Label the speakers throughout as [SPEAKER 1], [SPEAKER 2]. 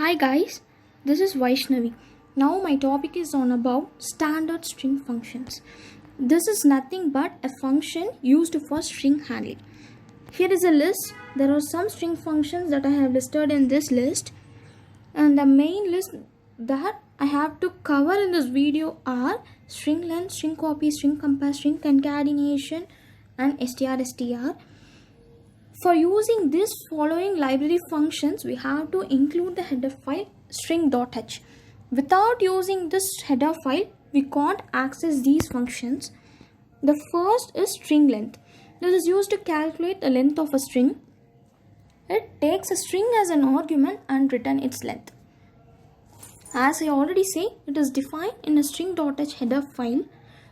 [SPEAKER 1] Hi guys, this is Vaishnavi. Now my topic is on about standard string functions. This is nothing but a function used for string handling. Here is a list. There are some string functions that I have listed in this list, and the main list that I have to cover in this video are string length, string copy, string compare, string concatenation and str. For using this following library functions, we have to include the header file string.h. Without using this header file, we can't access these functions. The first is string length. This is used to calculate the length of a string. It takes a string as an argument and return its length. As I already say, it is defined in a string.h header file.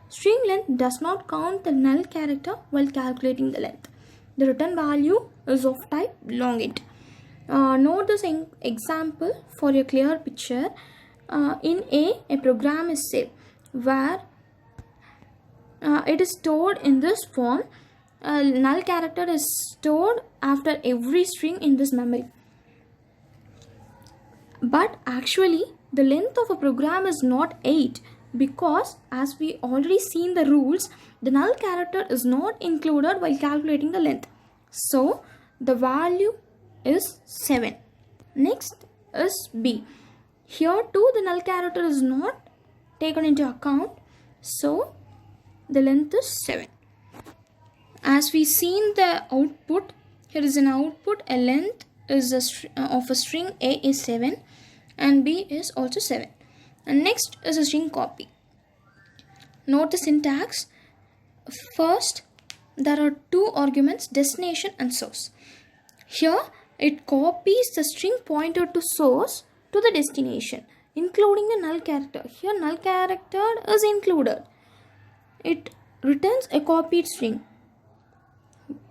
[SPEAKER 1] String length does not count the null character while calculating the length. The return value is of type long int. Note this example for a clear picture. In a program is saved where it is stored in this form. Null character is stored after every string in this memory. But actually, the length of a program is not 8 because, as we already seen the rules, the null character is not included while calculating the length. So, the value is 7. Next is B. Here too the null character is not taken into account. So, the length is 7. As we seen the output, here is an output. A length is of a string A is 7 and B is also 7. And next is a string copy. Note the syntax. First, there are two arguments, destination and source. Here, it copies the string pointer to source to the destination, including the null character. Here, null character is included. It returns a copied string.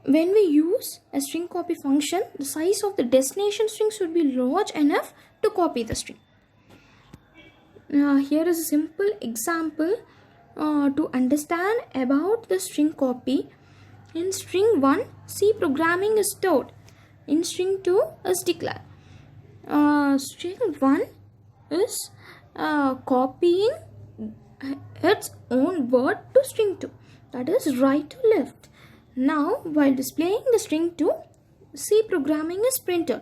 [SPEAKER 1] When we use a string copy function, the size of the destination string should be large enough to copy the string. Here is a simple example to understand about the string copy. In string 1, C programming is stored. In string 2 is declared. String 1 is copying its own word to string 2. That is right to left. Now, while displaying the string 2, C programming is printed.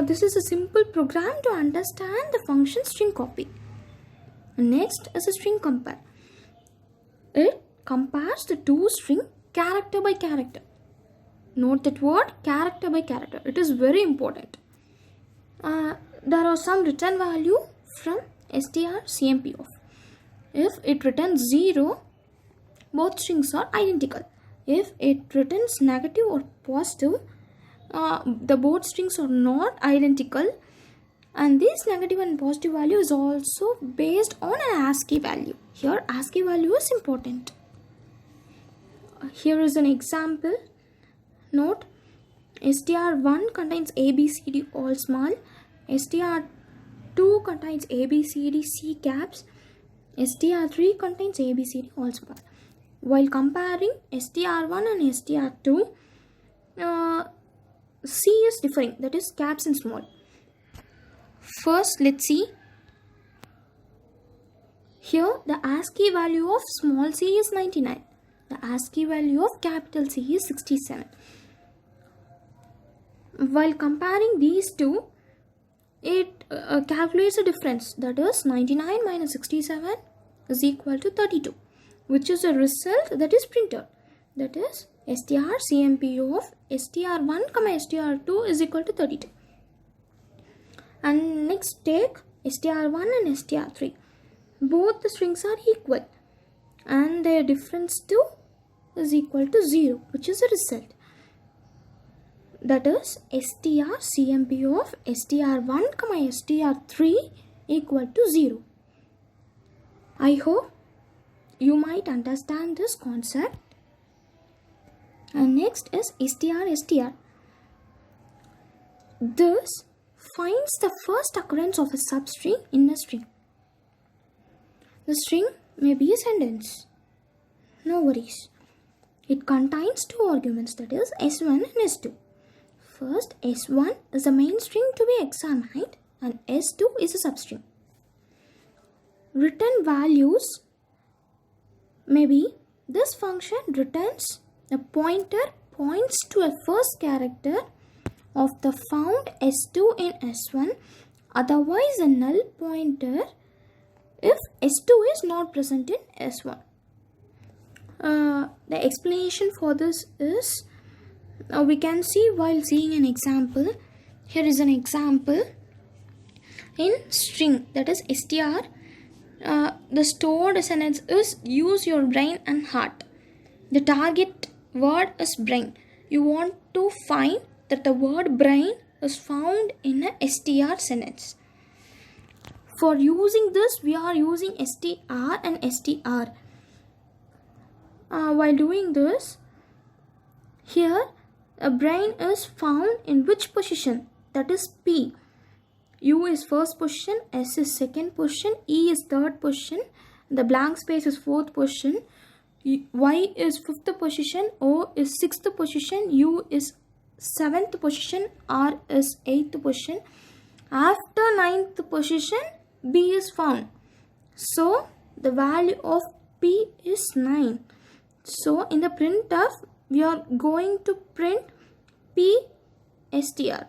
[SPEAKER 1] This is a simple program to understand the function string copy. Next is a string compare. It compares the two string character by character. Note that word character by character. It is very important. There are some return value from strcmpf. If it returns 0, both strings are identical. If it returns negative or positive, the both strings are not identical, and this negative and positive value is also based on an ASCII value. Here ASCII value is important. Here is an example. Note, str1 contains ABCD all small, str2 contains ABCD C caps, str3 contains ABCD all small. While comparing str1 and str2, C is differing, that is caps and small. First, let's see. Here, the ASCII value of small c is 99. The ASCII value of capital C is 67. While comparing these two, it calculates a difference, that is 99 minus 67 is equal to 32, which is a result that is printed. That is strcmp of str1, str2 is equal to 32. And next take str1 and str3. Both the strings are equal and their difference too is equal to 0, which is a result. That is strcmp of str1, str3 equal to 0. I hope you might understand this concept. And next is str. This finds the first occurrence of a substring in a string. The string may be a sentence. No worries. It contains two arguments, that is s1 and s2. First, S1 is the main string to be examined and S2 is a substring. Return values, maybe this function returns a pointer points to a first character of the found S2 in S1, otherwise a null pointer if S2 is not present in S1. The explanation for this is we can see while seeing an example. Here is an example in string, that is str. The stored sentence is use your brain and heart. The target word is brain. You want to find that the word brain is found in a str sentence. For using this, we are using str and str. While doing this, here a brain is found in which position? That is P. U is first position, S is second position, E is third position, the blank space is fourth position, Y is fifth position, O is sixth position, U is seventh position, R is eighth position. After ninth position, B is found. So the value of P is 9. So in the printf, we are going to print P str.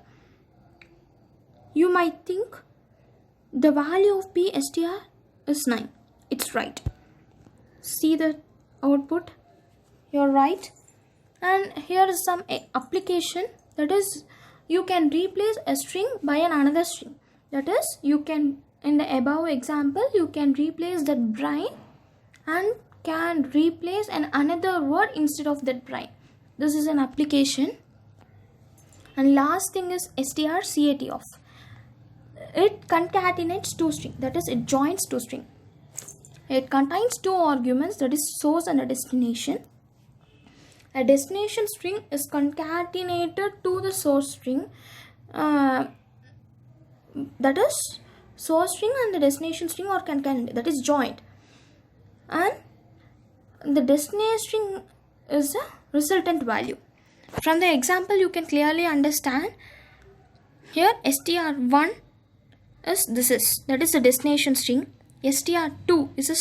[SPEAKER 1] You might think the value of P str is 9. It's right. See the output. You're right. And here is some application, that is you can replace a string by another string. That is, you can, in the above example, you can replace that brain and can replace another word instead of that brain. This is an application. And last thing is strcat_off. It concatenates two strings, that is it joins two strings. It contains two arguments, that is source and a destination. A destination string is concatenated to the source string. That is, source string and the destination string are concatenated, that is joined. And the destination string is a resultant value. From the example, you can clearly understand. Here str1 is that is the destination string. str2 is a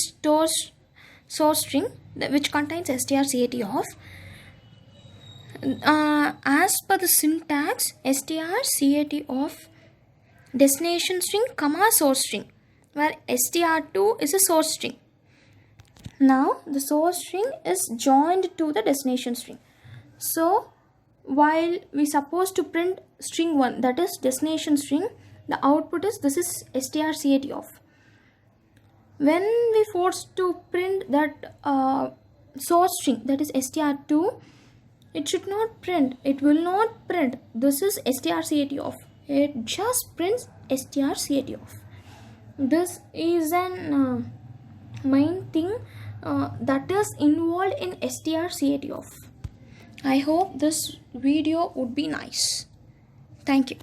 [SPEAKER 1] source string which contains strcat_off. As per the syntax, strcat_off destination string comma source string, where str2 is a source string. Now the source string is joined to the destination string. So while we supposed to print string 1, that is destination string, the output is this is strcat_off. When we forced to print that source string, that is str2, it should not print. It will not print this is strcat_off. It just prints strcat_off. This is an main thing that is involved in strcat_off. I hope this video would be nice. Thank you.